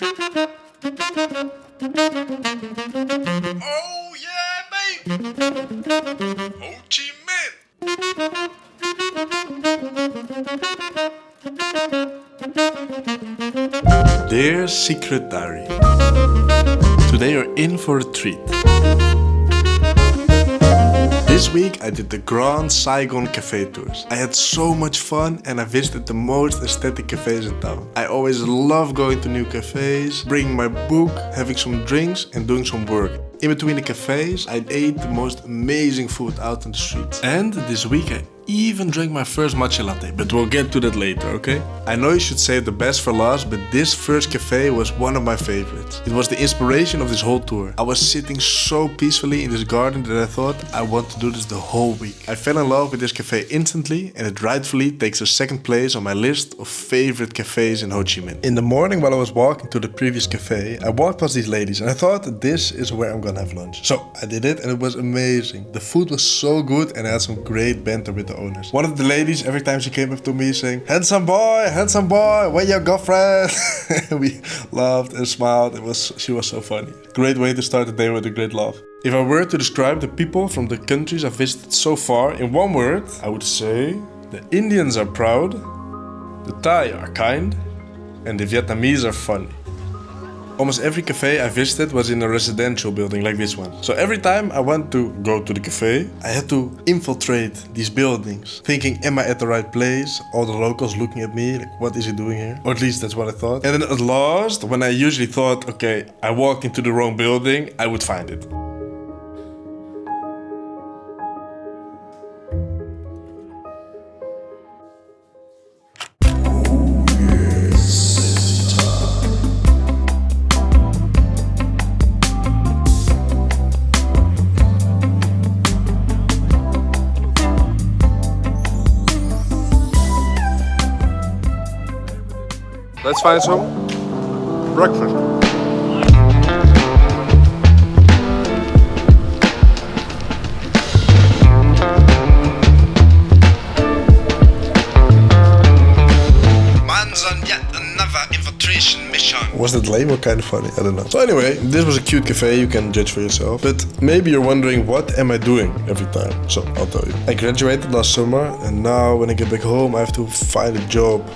Oh yeah, baby! Ho Chi Minh! Dear Secret Diary, today you're in for a treat. This week I did the Grand Saigon Cafe tours. I had so much fun and I visited the most aesthetic cafes in town. I always love going to new cafes, bringing my book, having some drinks and doing some work. In between the cafes, I ate the most amazing food out on the streets. And this week I even drank my first Macha Latte, but we'll get to that later, okay? I know you should save the best for last, but this first cafe was one of my favorites. It was the inspiration of this whole tour. I was sitting so peacefully in this garden that I thought I want to do this the whole week. I fell in love with this cafe instantly, and it rightfully takes a second place on my list of favorite cafes in Ho Chi Minh. In the morning while I was walking to the previous cafe, I walked past these ladies and I thought this is where I'm gonna have lunch. So I did it and it was amazing. The food was so good and I had some great banter with the owners. One of the ladies, every time she came up to me saying, handsome boy, where your girlfriend?" We laughed and smiled. She was so funny. Great way to start the day with a great laugh. If I were to describe the people from the countries I've visited so far in one word, I would say the Indians are proud, the Thai are kind, and the Vietnamese are funny. Almost every cafe I visited was in a residential building like this one. So every time I went to go to the cafe, I had to infiltrate these buildings, thinking, am I at the right place? All the locals looking at me, like, what is he doing here? Or at least that's what I thought. And then at last, when I usually thought, okay, I walked into the wrong building, I would find it. Let's find some breakfast. Man's on yet another infiltration mission. Was that lame or kind of funny? I don't know. So anyway, this was a cute cafe, you can judge for yourself. But maybe you're wondering, what am I doing every time? So I'll tell you. I graduated last summer and now when I get back home I have to find a job.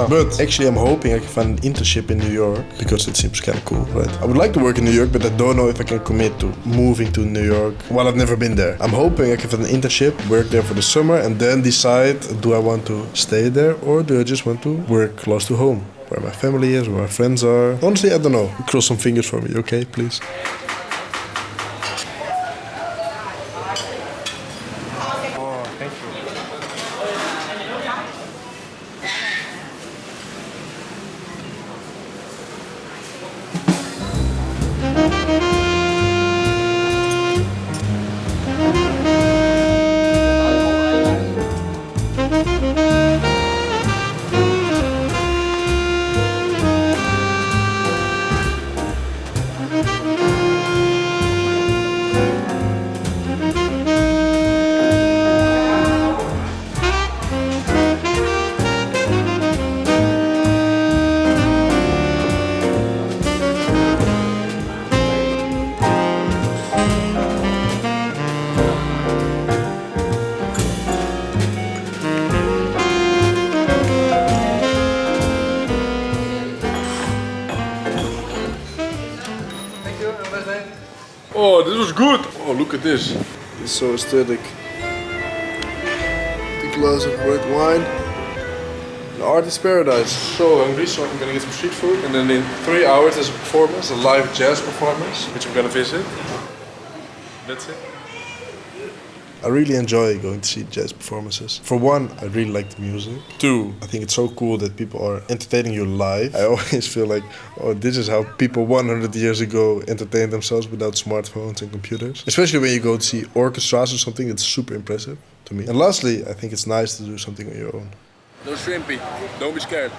But actually I'm hoping I can find an internship in New York because it seems kind of cool, right? I would like to work in New York, but I don't know if I can commit to moving to New York while I've never been there. I'm hoping I can find an internship, work there for the summer and then decide, do I want to stay there or do I just want to work close to home, where my family is, where my friends are. Honestly, I don't know. Cross some fingers for me, okay, please? Oh, this was good! Oh, look at this. It's so aesthetic. The glass of red wine. The artist paradise. So hungry, so I'm gonna get some street food. And then in 3 hours there's a performance, a live jazz performance, which I'm gonna visit. That's it. I really enjoy going to see jazz performances. For one, I really like the music. Two, I think it's so cool that people are entertaining you live. I always feel like, oh, this is how people 100 years ago entertained themselves without smartphones and computers. Especially when you go to see orchestras or something, it's super impressive to me. And lastly, I think it's nice to do something on your own. No shrimpy, don't be scared.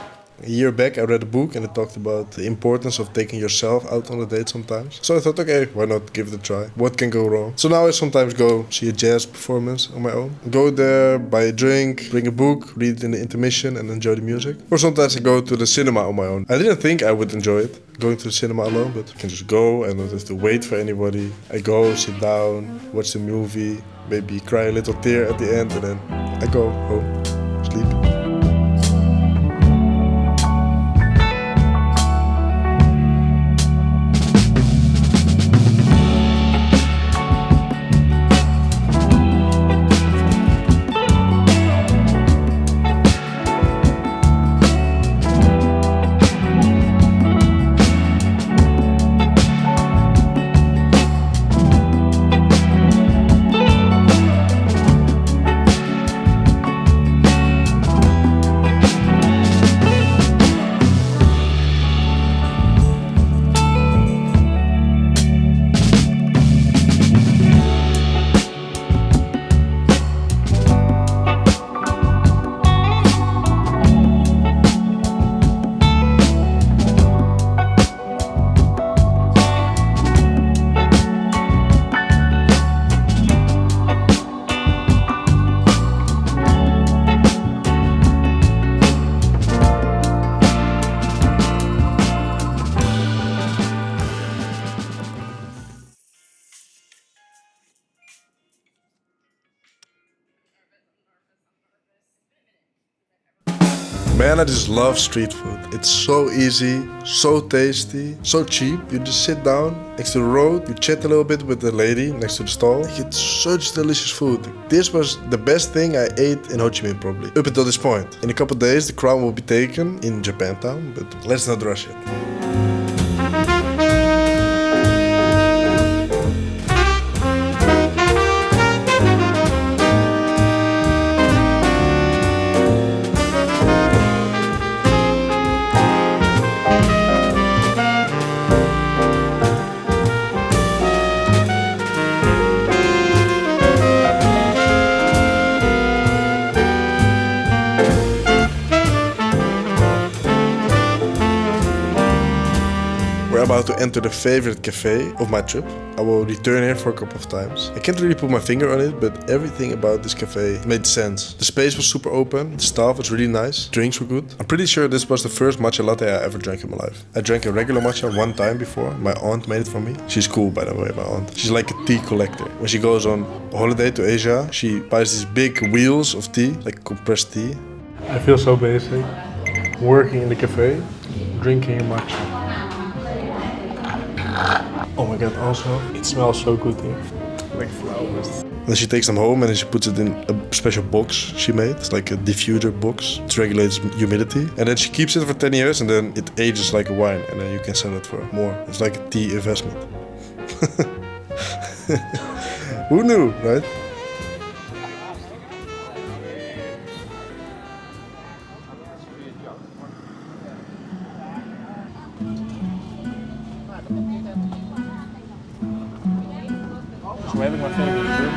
A year back, I read a book and it talked about the importance of taking yourself out on a date sometimes. So I thought, okay, why not give it a try? What can go wrong? So now I sometimes go see a jazz performance on my own. Go there, buy a drink, bring a book, read it in the intermission and enjoy the music. Or sometimes I go to the cinema on my own. I didn't think I would enjoy it, going to the cinema alone, but I can just go and not have to wait for anybody. I go, sit down, watch the movie, maybe cry a little tear at the end and then I go home, sleep. Man, I just love street food. It's so easy, so tasty, so cheap. You just sit down next to the road, you chat a little bit with the lady next to the stall. You get such delicious food. This was the best thing I ate in Ho Chi Minh probably, up until this point. In a couple days the crown will be taken in Japantown, but let's not rush it. We're about to enter the favorite cafe of my trip. I will return here for a couple of times. I can't really put my finger on it, but everything about this cafe made sense. The space was super open, the staff was really nice, drinks were good. I'm pretty sure this was the first matcha latte I ever drank in my life. I drank a regular matcha one time before. My aunt made it for me. She's cool, by the way, my aunt. She's like a tea collector. When she goes on a holiday to Asia, she buys these big wheels of tea, like compressed tea. I feel so basic. Working in the cafe, drinking matcha. Oh my god, also, it smells so good here. Like flowers. Then she takes them home and then she puts it in a special box she made. It's like a diffuser box. It regulates humidity. And then she keeps it for 10 years and then it ages like a wine. And then you can sell it for more. It's like a tea investment. Who knew, right? So having my favorite drink.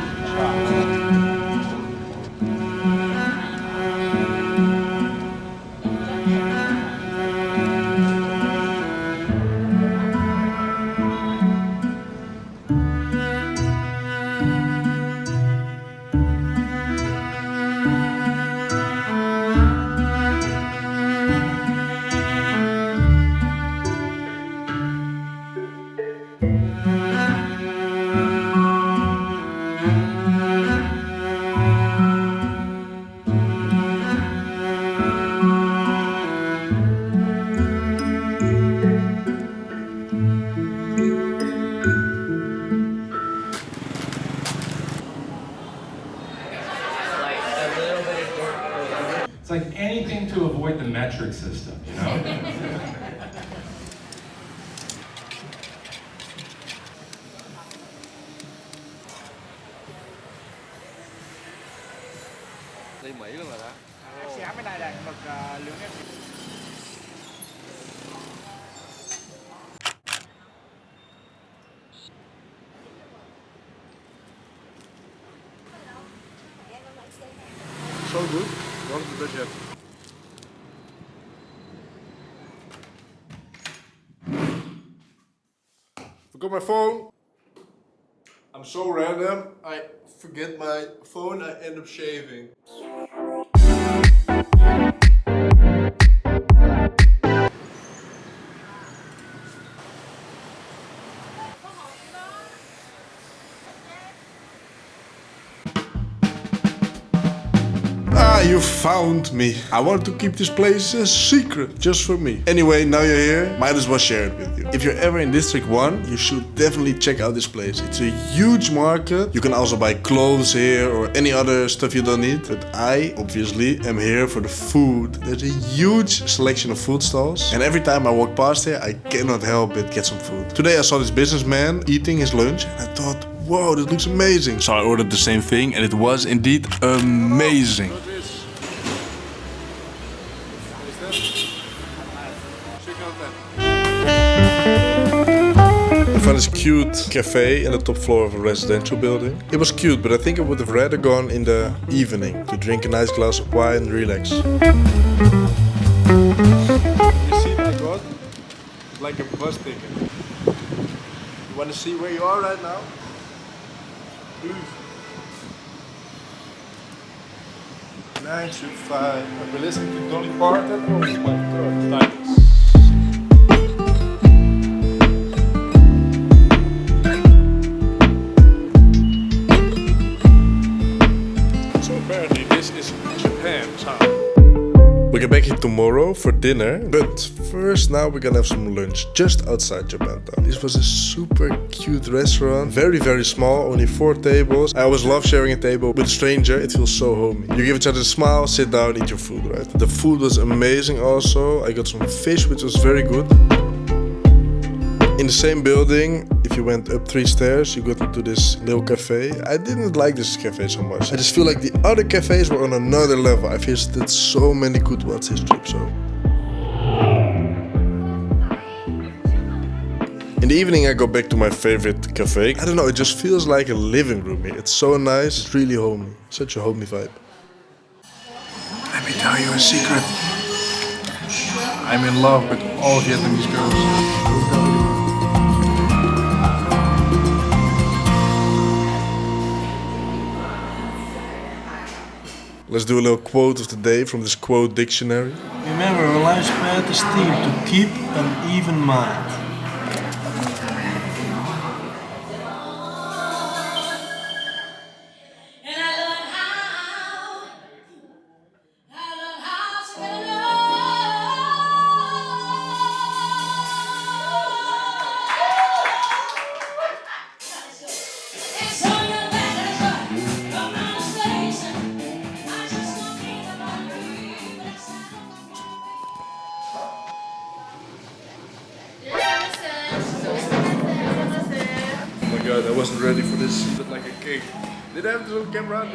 It's like anything to avoid the metric system, you know? Đi Mỹ luôn rồi đó. Em bên này là mực lưỡng em. So good. What is the best yet? Forgot my phone. I'm so random. I forget my phone. I end up shaving. Ah, you found me. I wanted to keep this place a secret, just for me. Anyway, now you're here, might as well share it with you. If you're ever in District 1, you should definitely check out this place. It's a huge market. You can also buy clothes here or any other stuff you don't need. But I, obviously, am here for the food. There's a huge selection of food stalls. And every time I walk past here, I cannot help but get some food. Today I saw this businessman eating his lunch and I thought, whoa, this looks amazing. So I ordered the same thing and it was indeed amazing. I found this cute cafe in the top floor of a residential building. It was cute, but I think I would have rather gone in the evening to drink a nice glass of wine and relax. You see what I got? Like a bus ticket. You want to see where you are right now? 9 to 5. I've been listening to Dolly Parton. Oh my god, titles. So apparently this is Japan's house. We'll get back here tomorrow for dinner, but first now we're gonna have some lunch just outside Japantown. This was a super cute restaurant, very small, only 4 tables. I always love sharing a table with a stranger, it feels so homey. You give each other a smile, sit down, eat your food, right? The food was amazing also. I got some fish, which was very good. In the same building, if you went up 3 stairs, you got into this little cafe. I didn't like this cafe so much. I just feel like the other cafes were on another level. I visited so many good ones this trip, so. In the evening, I go back to my favorite cafe. I don't know, it just feels like a living room here. It's so nice, it's really homey. Such a homey vibe. Let me tell you a secret. I'm in love with all Vietnamese girls. Let's do a little quote of the day from this quote dictionary. Remember, our life's path is steered to keep an even mind. God, I wasn't ready for this. It looked like a cake. Did I have this on camera?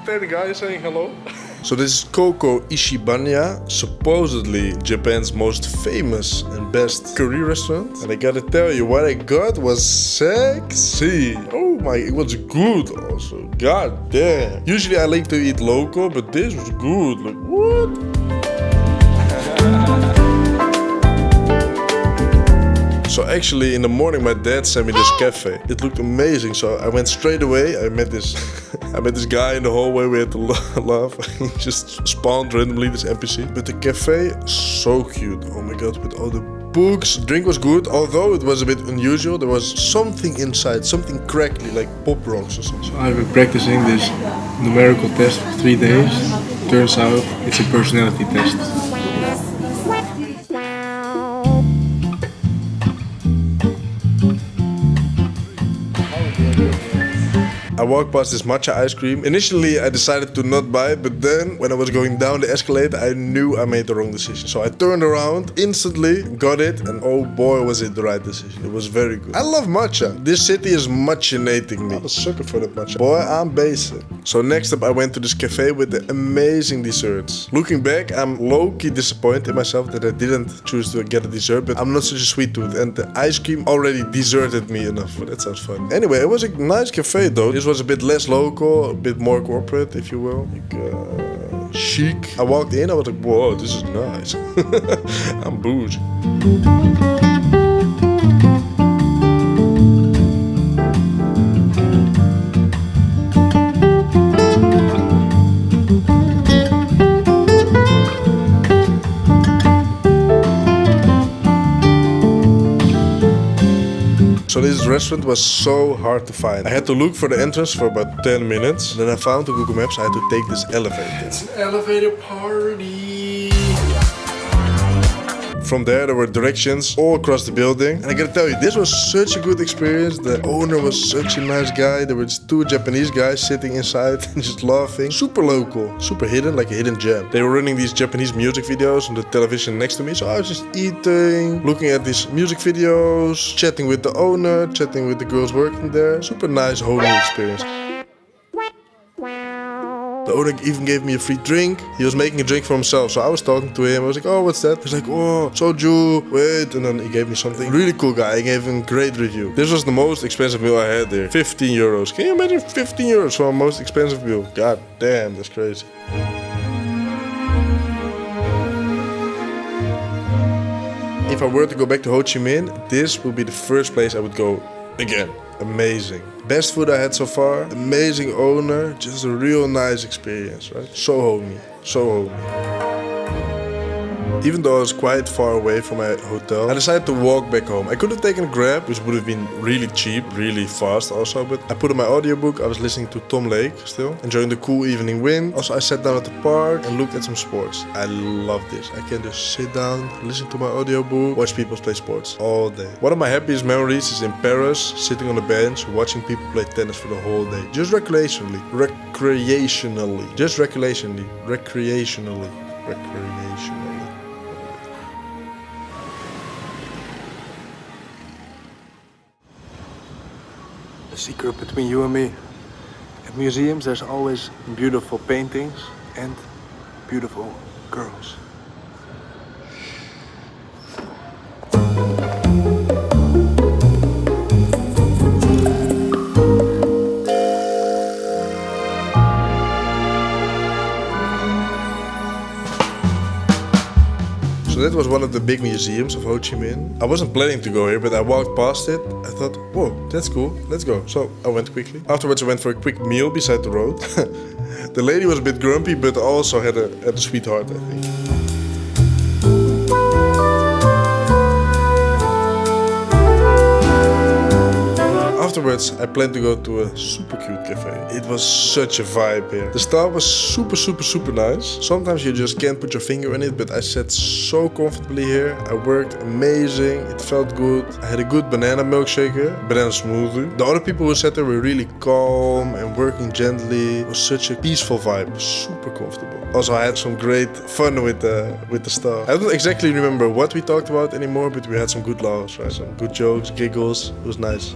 There's the guy saying hello. So this is Koko Ishibanya, supposedly Japan's most famous and best curry restaurant. And I gotta tell you, what I got was sexy. Oh my, it was good also. God damn. Usually I like to eat local, but this was good. Like, what? So actually in the morning my dad sent me this cafe. It looked amazing, so I went straight away. I met this guy in the hallway. We had to laugh. He just spawned randomly, this NPC. But the cafe, so cute. Oh my god, with all the books. The drink was good, although it was a bit unusual. There was something inside, something crackly, like pop rocks or something. So I've been practicing this numerical test for 3 days. Turns out it's a personality test. I walked past this matcha ice cream. Initially I decided to not buy it, but then when I was going down the escalator I knew I made the wrong decision. So I turned around, instantly got it, and oh boy was it the right decision. It was very good. I love matcha. This city is matchinating me. I'm a sucker for that matcha. Boy, I'm basic. So next up I went to this cafe with the amazing desserts. Looking back, I'm low-key disappointed in myself that I didn't choose to get a dessert, but I'm not such a sweet tooth and the ice cream already deserted me enough. That sounds fun. Anyway, it was a nice cafe though. This was a bit less local, a bit more corporate, if you will. Like, chic. I walked in, I was like, whoa, this is nice. I'm bougie. So this restaurant was so hard to find. I had to look for the entrance for about 10 minutes. Then I found on Google Maps I had to take this elevator. It's an elevator party. From there were directions all across the building. And I gotta tell you, this was such a good experience. The owner was such a nice guy. There were just two Japanese guys sitting inside and just laughing. Super local, super hidden, like a hidden gem. They were running these Japanese music videos on the television next to me. So I was just eating, looking at these music videos, chatting with the owner, chatting with the girls working there. Super nice, homey experience. The owner even gave me a free drink. He was making a drink for himself, so I was talking to him. I was like, oh, what's that? He's like, oh, soju, wait. And then he gave me something. Really cool guy. I gave him a great review. This was the most expensive meal I had there. 15 euros. Can you imagine 15 euros for a most expensive meal? God damn, that's crazy. If I were to go back to Ho Chi Minh, this would be the first place I would go again. Amazing. Best food I had so far. Amazing owner. Just a real nice experience, right? So homey. So homey. Even though I was quite far away from my hotel, I decided to walk back home. I could have taken a Grab, which would have been really cheap, really fast also, but I put on my audiobook. I was listening to Tom Lake still, enjoying the cool evening wind. Also, I sat down at the park and looked at some sports. I love this. I can just sit down, listen to my audiobook, watch people play sports all day. One of my happiest memories is in Paris, sitting on a bench, watching people play tennis for the whole day. Just recreationally. Just recreationally. Recreationally. The secret between you and me. At museums there's always beautiful paintings and beautiful girls. So that was one of the big museums of Ho Chi Minh. I wasn't planning to go here, but I walked past it. I thought, whoa, that's cool, let's go. So I went quickly. Afterwards I went for a quick meal beside the road. The lady was a bit grumpy, but also had a sweetheart, I think. Afterwards, I planned to go to a super cute cafe. It was such a vibe here. The staff was super nice. Sometimes you just can't put your finger on it, but I sat so comfortably here. I worked amazing. It felt good. I had a good banana milkshake here, banana smoothie. The other people who sat there were really calm and working gently. It was such a peaceful vibe. Super comfortable. Also, I had some great fun with the staff. I don't exactly remember what we talked about anymore, but we had some good laughs, right? Some good jokes, giggles. It was nice.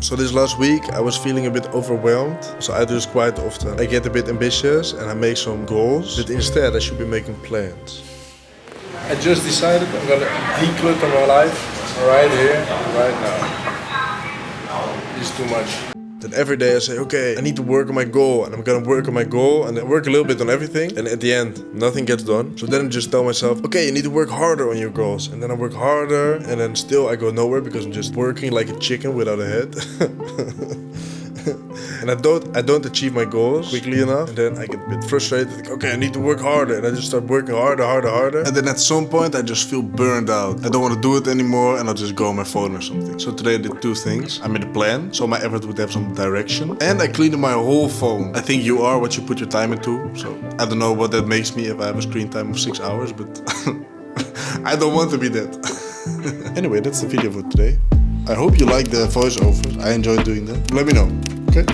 So this last week I was feeling a bit overwhelmed, so I do this quite often. I get a bit ambitious and I make some goals, but instead I should be making plans. I just decided I'm gonna declutter my life right here, right now. It's too much. Then every day I say, okay, I need to work on my goal, and I'm gonna work on my goal, and I work a little bit on everything, and at the end, nothing gets done. So then I just tell myself, okay, you need to work harder on your goals, and then I work harder, and then still I go nowhere because I'm just working like a chicken without a head. And I don't achieve my goals quickly enough, and then I get a bit frustrated, like, okay, I need to work harder, and I just start working harder, and then at some point I just feel burned out. I don't want to do it anymore, and I'll just go on my phone or something. So today I did two things. I made a plan, so my effort would have some direction, and I cleaned my whole phone. I think you are what you put your time into, so I don't know what that makes me if I have a screen time of 6 hours, but I don't want to be that. Anyway, that's the video for today. I hope you like the voiceovers. I enjoyed doing that. Let me know, okay?